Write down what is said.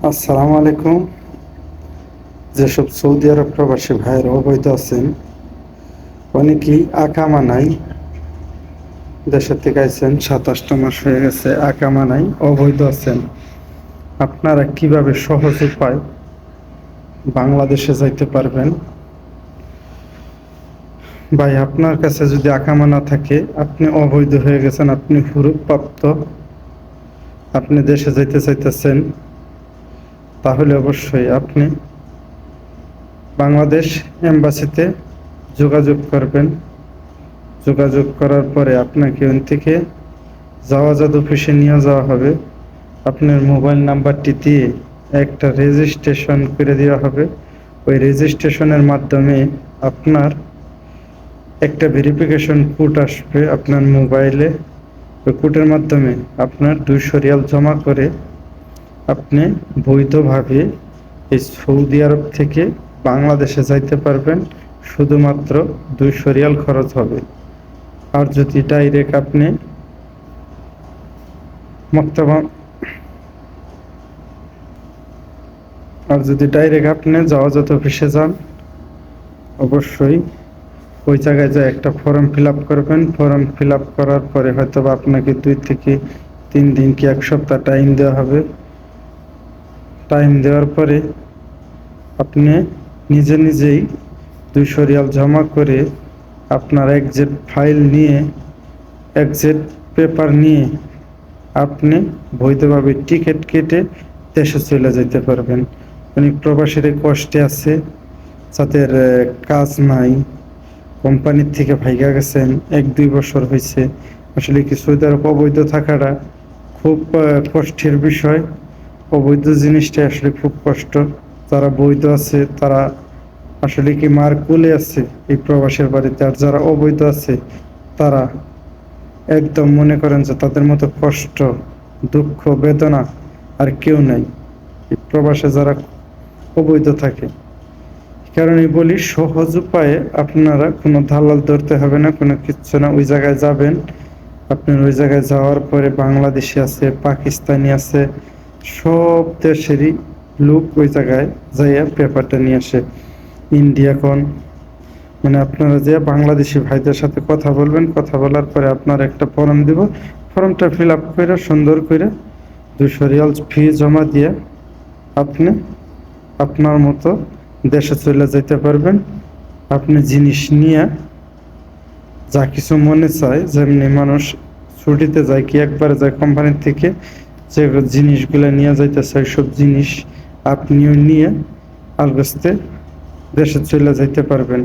আসসালামু আলাইকুম। যেসব সৌদি আরব প্রবাসী ভাইয়েরা অবৈধ আছেন, অনেকেই আকামা নাই, দেশের থেকে আইছেন 27টা মাস হয়ে গেছে, আকামা নাই, অবৈধ আছেন। আপনারা কিভাবে সহজ উপায় বাংলাদেশে যাইতে পারবেন? ভাই, আপনার কাছে যদি আকামা না থাকে, আপনি অবৈধ হয়ে গেছেন, আপনি হুরুপ-প্রাপ্ত, আপনি দেশে যাইতে চাইতেছেন, তাহলে অবশ্যই আপনি বাংলাদেশ এম্বাসিতে যোগাযোগ করবেন। যোগাযোগ করার পরে আপনাকে ওখান থেকে জাওয়াজাত অফিসে নিয়ে যাওয়া হবে। আপনার মোবাইল নাম্বারটি দিয়ে একটা রেজিস্ট্রেশন করে দেওয়া হবে। ওই রেজিস্ট্রেশনের মাধ্যমে আপনার একটা ভেরিফিকেশন কোড আসবে আপনার মোবাইলে। ওই কোডের মাধ্যমে আপনার 200 রিয়াল জমা করে আপনি বৈধভাবে এই সৌদি আরব থেকে বাংলাদেশে যাইতে পারবেন। শুধুমাত্র 200 রিয়াল খরচ হবে। আর যদি ডাইরেক্ট আপনি মক্তবা আর যদি ডাইরেক্ট আপনি জাওয়াজাত অফিসে যান, অবশ্যই ওই জায়গায় যায় একটা ফর্ম ফিল আপ করবেন। ফর্ম ফিল আপ করার পরে হয়তো বা আপনাকে 2 থেকে 3 দিন কি 1 সপ্তাহ টাইম দেওয়া হবে। টাইম দেওয়ার পরে আপনি নিজে নিজেই 200 রিয়াল জমা করে আপনার এক্সিট ফাইল নিয়ে, এক্সিট পেপার নিয়ে আপনি বৈধভাবে টিকিট কেটে দেশে চলে যেতে পারবেন। অনেক প্রবাসীরা কষ্টে আছে, যাদের কাজ নাই, কোম্পানির থেকে ভাইগা গেছেন, 1-2 বছর হয়েছে। আসলে কি সৌদি আরব অবৈধ থাকাটা খুব কষ্টের বিষয়। অবৈধ জিনিসটা আসলে খুব কষ্ট। যারা বৈধ আছে তারা আসলে কি মার কোলে আছে এই প্রবাসের বাড়িতে, আর যারা অবৈধ আছে তারা একদম মনে করেন যে তাদের মতো কষ্ট, দুঃখ, বেদনা আর কেউ নাই এই প্রবাসে যারা অবৈধ থাকে। কারণে বলি, সহজ উপায়ে আপনারা কোনো দালাল ধরতে হবে না, কোনো কিচ্ছু না। ওই জায়গায় যাবেন, আপনার ওই জায়গায় যাওয়ার পরে বাংলাদেশি আছে, পাকিস্তানি আছে, সব দেশেরই লোক ওই জায়গায় যাইয়া পেপারটা নিয়ে আসে। ইন্ডিয়া কোন, মানে আপনারা যে বাংলাদেশি ভাইদের সাথে কথা বলবেন, কথা বলার পরে আপনার একটা ফর্ম দিব। ফর্মটা ফিল আপ করে সুন্দর করে 200 রিয়াল ফি জমা দিয়ে আপনি আপনার মতো দেশে চলে যেতে পারবেন। আপনি জিনিস নিয়ে যা কিছু মনে চায়, যেমনি মানুষ ছুটিতে যায় কি একবারে যায় কোম্পানির থেকে, যে জিনিসগুলো নিয়ে যাইতে চায় সব জিনিস আপনিও নিয়ে আলবেস্তে দেশে চলে যাইতে পারবেন।